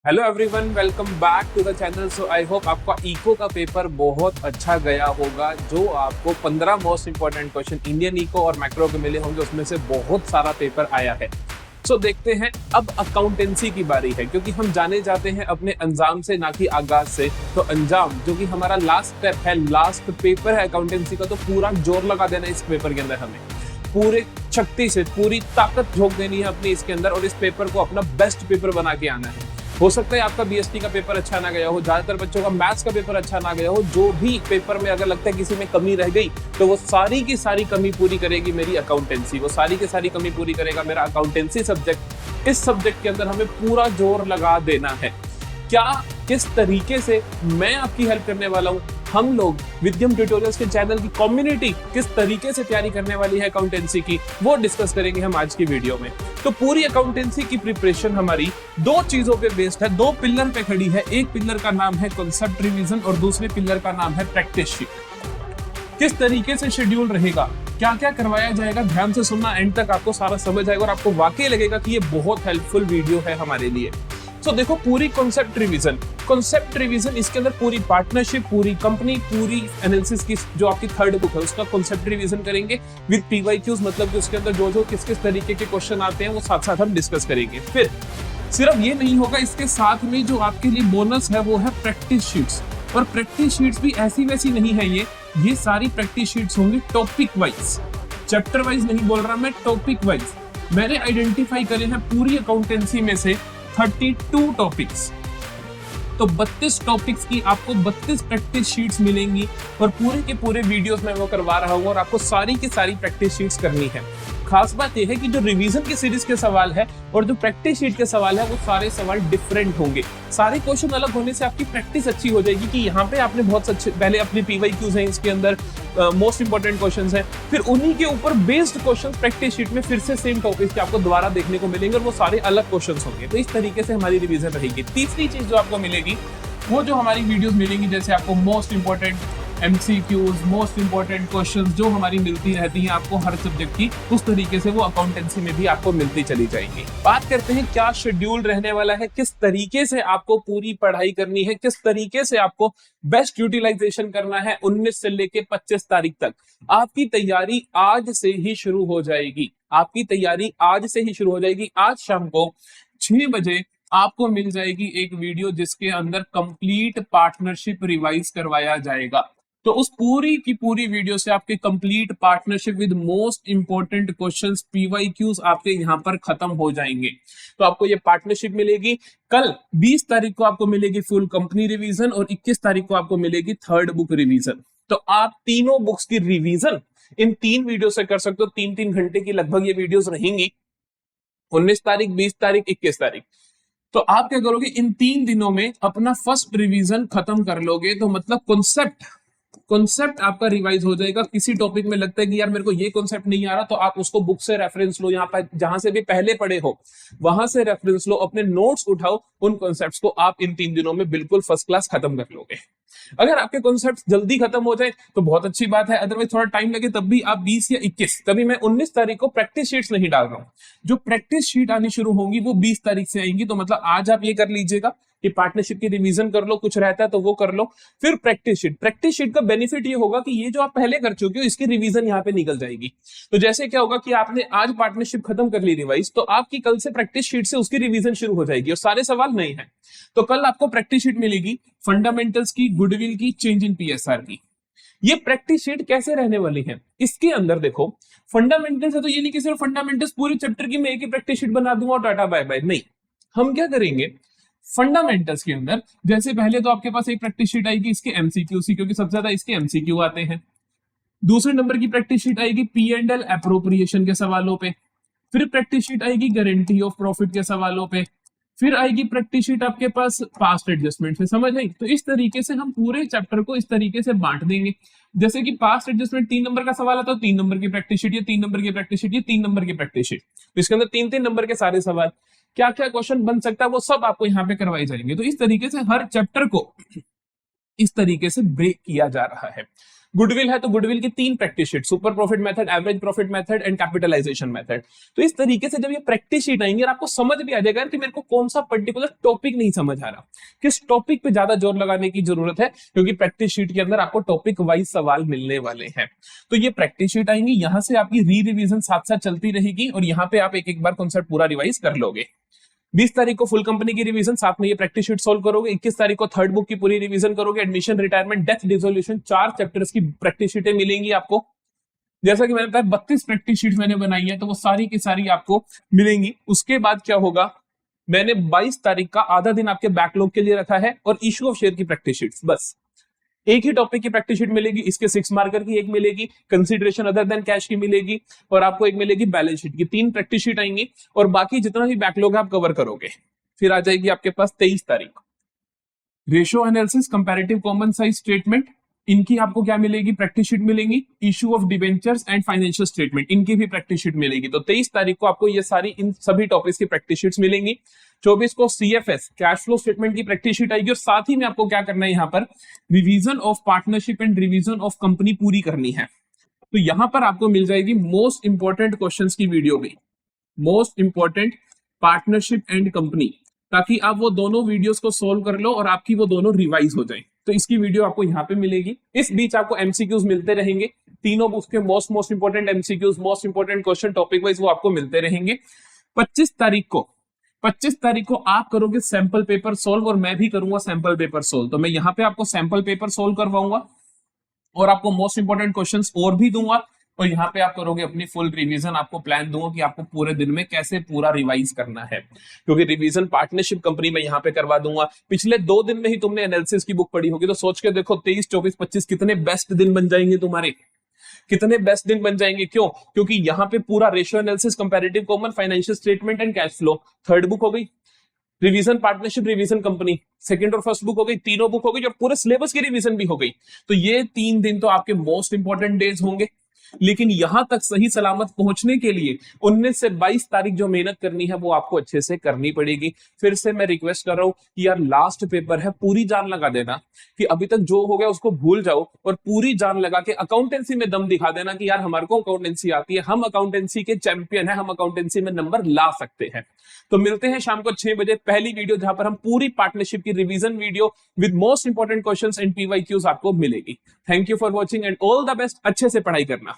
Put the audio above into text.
Hello everyone, welcome back to the channel. So I hope आपका eco का paper बहुत अच्छा गया होगा। जो आपको 15 most important question Indian eco और मैक्रो के मिले होंगे, उसमें से बहुत सारा पेपर आया है। सो देखते हैं, अब अकाउंटेंसी की बारी है, क्योंकि हम जाने जाते हैं अपने अंजाम से, ना कि आगाज से। तो अंजाम जो कि हमारा लास्ट स्टेप है, लास्ट पेपर है अकाउंटेंसी का, तो पूरा जोर लगा देना इस पेपर के अंदर। हमें पूरे शक्ति से पूरी ताकत झोंक देनी है अपनी इसके अंदर, और इस पेपर को अपना बेस्ट पेपर बना के आना है। हो सकता है आपका बीएसटी का पेपर अच्छा ना गया हो, ज्यादातर बच्चों का मैथ्स का पेपर अच्छा ना गया हो। जो भी पेपर में अगर लगता है किसी में कमी रह गई, तो वो सारी की सारी कमी पूरी करेगी मेरी अकाउंटेंसी, वो सारी की सारी कमी पूरी करेगा मेरा अकाउंटेंसी सब्जेक्ट। इस सब्जेक्ट के अंदर हमें पूरा जोर लगा देना है। क्या, किस तरीके से मैं आपकी हेल्प करने वाला हूँ, हम लोग विद्यम ट्यूटोरियल्स के चैनल की कम्युनिटी किस तरीके से तैयारी करने वाली है अकाउंटेंसी की, वो डिस्कस करेंगे हम आज की वीडियो में। तो पूरी अकाउंटेंसी की प्रिपरेशन हमारी दो चीजों पे बेस्ड है, दो पिलर पे खड़ी है। एक पिलर का नाम है कॉन्सेप्ट रिवीजन और दूसरे पिलर का नाम है प्रैक्टिस शीट। किस तरीके से शेड्यूल रहेगा, क्या क्या करवाया जाएगा, ध्यान से सुनना, एंड तक आपको सारा समझ आएगा और आपको वाकई लगेगा कि ये बहुत हेल्पफुल वीडियो है हमारे लिए। तो देखो, पूरी कॉन्सेप्ट रिवीजन इसके अंदर पूरी पार्टनरशिप, पूरी कंपनी, पूरी एनालिसिस की जो आपकी थर्ड बुक है उसका कॉन्सेप्ट रिवीजन करेंगे विद पीवाईक्यूज। मतलब कि उसके अंदर जो जो किस किस तरीके के क्वेश्चन आते हैं वो साथ साथ हम डिस्कस करेंगे। फिर सिर्फ ये नहीं होगा, इसके साथ में जो आपके लिए बोनस है वो है प्रैक्टिस शीट्स। और प्रैक्टिस शीट्स भी ऐसी वैसी नहीं है, ये सारी प्रैक्टिस शीट्स होंगी टॉपिक वाइज, चैप्टर वाइज नहीं बोल रहा मैं, टॉपिक वाइज। मैंने आइडेंटिफाई करे हैं पूरी अकाउंटेंसी में से 32 टॉपिक्स। तो 32 टॉपिक्स की आपको 32 प्रैक्टिस शीट्स मिलेंगी, और पूरे के पूरे वीडियोस में वो करवा रहा हूँ, और आपको सारी की सारी प्रैक्टिस शीट्स करनी है। खास बात यह है कि जो रिवीजन की सीरीज के सवाल है और जो प्रैक्टिस शीट के सवाल है, वो सारे सवाल डिफरेंट होंगे। सारे क्वेश्चन अलग होने से आपकी प्रैक्टिस अच्छी हो जाएगी कि यहाँ पे आपने बहुत अच्छे पहले अपने पीवाईक्यूज हैं, इसके अंदर मोस्ट इंपॉर्टेंट क्वेश्चंस हैं, फिर उन्हीं के ऊपर बेस्ड क्वेश्चन प्रैक्टिस शीट में फिर से सेम टॉपिक के आपको दोबारा देखने को मिलेंगे, और वो सारे अलग क्वेश्चंस होंगे। तो इस तरीके से हमारी रिवीजन रहेगी। तीसरी चीज जो आपको मिलेगी, वो जो हमारी वीडियोस मिलेंगी, जैसे आपको most important MCQs, most important questions जो हमारी मिलती रहती हैं आपको हर सब्जेक्ट की, उस तरीके से वो अकाउंटेंसी में भी आपको मिलती चली जाएंगी। बात करते हैं क्या शेड्यूल रहने वाला है, किस तरीके से आपको पूरी पढ़ाई करनी है, किस तरीके से आपको बेस्ट यूटिलाइजेशन करना है। 19 से लेके 25 तारीख तक आपकी तैयारी आज से ही शुरू हो जाएगी। आपकी तैयारी आज से ही शुरू हो जाएगी। आज शाम को 6 बजे आपको मिल जाएगी एक वीडियो जिसके अंदर कंप्लीट पार्टनरशिप रिवाइज करवाया जाएगा। तो उस पूरी की पूरी वीडियो से आपके complete partnership with most important questions, PYQs आपके यहाँ पर खत्म हो जाएंगे। तो आपको ये पार्टनरशिप मिलेगी। कल 20 तारीख को आपको मिलेगी फुल कंपनी रिवीजन, और 21 तारीख को आपको मिलेगी थर्ड बुक रिवीजन। तो आप तीनों बुक्स की रिवीजन इन 3 वीडियो से कर सकते हो। 3-3 घंटे की लगभग ये वीडियोस रहेंगी, 19 तारीख, 20 तारीख, 21 तारीख। तो आप क्या करोगे, इन 3 दिनों में अपना फर्स्ट रिवीजन खत्म कर लोगे। तो मतलब कॉन्सेप्ट आपका रिवाइज हो जाएगा। किसी टॉपिक में लगता है कि यार मेरे को ये कॉन्सेप्ट नहीं आ रहा, तो आप उसको बुक से रेफरेंस लो, यहाँ पर जहां से भी पहले पढ़े हो वहां से रेफरेंस लो, अपने नोट्स उठाओ, उन कॉन्सेप्ट्स को आप इन 3 दिनों में बिल्कुल फर्स्ट क्लास खत्म कर लोगे। अगर आपके कॉन्सेप्ट जल्दी खत्म हो जाए तो बहुत अच्छी बात है, अदरवाइज थोड़ा टाइम लगे तब भी आप 20 या 21, तभी मैं 19 तारीख को प्रैक्टिस शीट्स नहीं डाल रहा हूं। जो प्रैक्टिस शीट आनी शुरू होंगी वो 20 तारीख से आएंगी। तो मतलब आज आप ये कर लीजिएगा कि पार्टनरशिप की रिवीजन कर लो, कुछ रहता है तो वो कर लो, फिर प्रैक्टिस शीट का बेनिफिट ये होगा कि ये जो आप पहले कर चुके हो इसकी रिवीजन यहाँ पे निकल जाएगी। तो जैसे क्या होगा कि आपने आज पार्टनरशिप खत्म कर ली रिवाइज, तो आपकी कल से प्रैक्टिस शीट से उसकी रिवीजन शुरू हो जाएगी, और सारे सवाल नहीं है। तो कल आपको प्रैक्टिस शीट मिलेगी फंडामेंटल्स की, गुडविल की, चेंज इन पीएसआर की। ये प्रैक्टिस शीट कैसे रहने वाली है, इसके अंदर देखो, फंडामेंटल्स है तो ये नहीं कि सिर्फ फंडामेंटल्स पूरी चैप्टर की मैं एक ही प्रैक्टिस शीट बना दूंगा और टाटा बाय बाय, नहीं। हम क्या करेंगे, फंडामेंटल्स के अंदर जैसे पहले तो आपके पास एक प्रैक्टिस शीट आएगी इसके एमसीक्यू सी, क्योंकि सबसे ज्यादा इसके एमसीक्यू आते हैं। दूसरे नंबर की प्रैक्टिस शीट आएगी P&L एप्रोप्रिएशन के सवालों पे। फिर प्रैक्टिस शीट आएगी गारंटी ऑफ प्रॉफिट के सवालों पे। फिर आएगी प्रैक्टिस शीट आपके पास पास्ट एडजस्टमेंट से, समझ आई। तो इस तरीके से हम पूरे चैप्टर को इस तरीके से बांट देंगे। जैसे कि पास्ट एडजस्टमेंट 3 नंबर का सवाल आता है, 3 नंबर की प्रैक्टिस शीट, ये 3 नंबर की प्रैक्टिस शीट, ये 3 नंबर की प्रैक्टिस शीट। तो इसके अंदर 3-3 नंबर के सारे सवाल, क्या क्या क्वेश्चन बन सकता है वो सब आपको यहाँ पे करवाए जाएंगे। तो इस तरीके से हर चैप्टर को इस तरीके से ब्रेक किया जा रहा है। गुडविल है तो गुडविल की 3 practice sheet, super profit method, average profit method and capitalisation method. तो इस तरीके से जब ये प्रैक्टिस शीट आएंगे और आपको समझ भी आ जाएगा कि मेरे को कौन सा पर्टिकुलर टॉपिक नहीं समझ आ रहा, किस टॉपिक पे ज्यादा जोर लगाने की जरूरत है, क्योंकि प्रैक्टिस शीट के अंदर आपको टॉपिक वाइज सवाल मिलने वाले हैं। तो ये प्रैक्टिस शीट आएंगी, यहां से आपकी री रिवीजन साथ साथ चलती रहेगी और यहाँ पे आप एक एक बार कॉन्सेप्ट पूरा रिवाइज कर लोगे। 20 तारीख को फुल कंपनी की रिवीजन, साथ में ये प्रैक्टिस शीट सोल्व करोगे। 21 तारीख को थर्ड बुक की पूरी रिवीजन करोगे। Admission, retirement, death, dissolution, 4 chapters की प्रैक्टिस शीटें मिलेंगी आपको। जैसा कि मैंने बताया 32 प्रैक्टिस शीट मैंने बनाई है, तो वो सारी की सारी आपको मिलेंगी। उसके बाद क्या होगा, मैंने 22 तारीख का आधा दिन आपके बैकलॉग के लिए रखा है और इशू ऑफ शेयर की प्रैक्टिस शीट्स, बस एक ही टॉपिक की प्रैक्टिस शीट मिलेगी। इसके 6 मार्कर की एक मिलेगी, कंसीडरेशन अदर देन कैश की मिलेगी और आपको एक मिलेगी बैलेंस शीट की। 3 प्रैक्टिस शीट आएंगी और बाकी जितना भी बैकलॉग है आप कवर करोगे। फिर आ जाएगी आपके पास 23 तारीख, ratio analysis, comparative common size statement, इनकी आपको क्या मिलेगी, प्रैक्टिस शीट मिलेंगी। Issue of debentures and financial statement, इनकी भी प्रैक्टिस शीट मिलेगी। तो 23 तारीख को आपको ये सारी इन सभी टॉपिक्स की प्रैक्टिस शीट्स मिलेंगी। 24 को सीएफएस, कैश फ्लो स्टेटमेंट की प्रैक्टिस शीट आएगी और साथ ही में आपको क्या करना है, यहाँ पर revision of partnership and revision of company पूरी करनी है। तो यहां पर आपको मिल जाएगी मोस्ट इंपॉर्टेंट क्वेश्चंस की वीडियो भी, most important partnership and company, ताकि आप वो दोनों वीडियोस को सोल्व कर लो और आपकी वो दोनों रिवाइज हो जाए। तो इसकी वीडियो आपको यहाँ पे मिलेगी। इस बीच आपको एमसीक्यूज मिलते रहेंगे, तीनों बुक्स के most important MCQs, most important question topic wise वो आपको मिलते रहेंगे। 25 तारीख को आप करोगे सैंपल पेपर सोल्व और मैं भी करूंगा सैंपल पेपर सोल्व। तो मैं यहाँ पे आपको सैंपल पेपर सोल्व करवाऊंगा और आपको मोस्ट इंपॉर्टेंट क्वेश्चंस और भी दूंगा और यहाँ पे आप करोगे अपनी फुल रिवीजन। आपको प्लान दूंगा कि आपको पूरे दिन में कैसे पूरा रिवाइज करना है, क्योंकि रिवीजन पार्टनरशिप कंपनी में यहाँ पे करवा दूंगा। पिछले 2 दिन में ही तुमने एनालिसिस की बुक पढ़ी होगी, तो सोच के देखो 23, 24, 25 कितने बेस्ट दिन बन जाएंगे तुम्हारे, कितने बेस्ट दिन बन जाएंगे। क्यों? क्योंकि यहाँ पे पूरा ratio analysis, comparative common, financial statement and cash flow third book हो गई, revision partnership, revision company second और फर्स्ट बुक हो गई, तीनों बुक हो गई और पूरे सिलेबस की रिवीजन भी हो गई। तो ये 3 दिन तो आपके मोस्ट इंपॉर्टेंट डेज होंगे। लेकिन यहां तक सही सलामत पहुंचने के लिए 19 से 22 तारीख जो मेहनत करनी है वो आपको अच्छे से करनी पड़ेगी। फिर से मैं रिक्वेस्ट कर रहा हूं कि यार लास्ट पेपर है, पूरी जान लगा देना कि अभी तक जो हो गया उसको भूल जाओ और पूरी जान लगा के अकाउंटेंसी में दम दिखा देना कि यार हमारे को अकाउंटेंसी आती है, हम अकाउंटेंसी के चैंपियन है, हम अकाउंटेंसी में नंबर ला सकते हैं। तो मिलते हैं शाम को 6 बजे पहली वीडियो, जहां पर हम पूरी पार्टनरशिप की revision video with most important questions and PYQs आपको मिलेगी। Thank you for watching and all the best. अच्छे से पढ़ाई करना।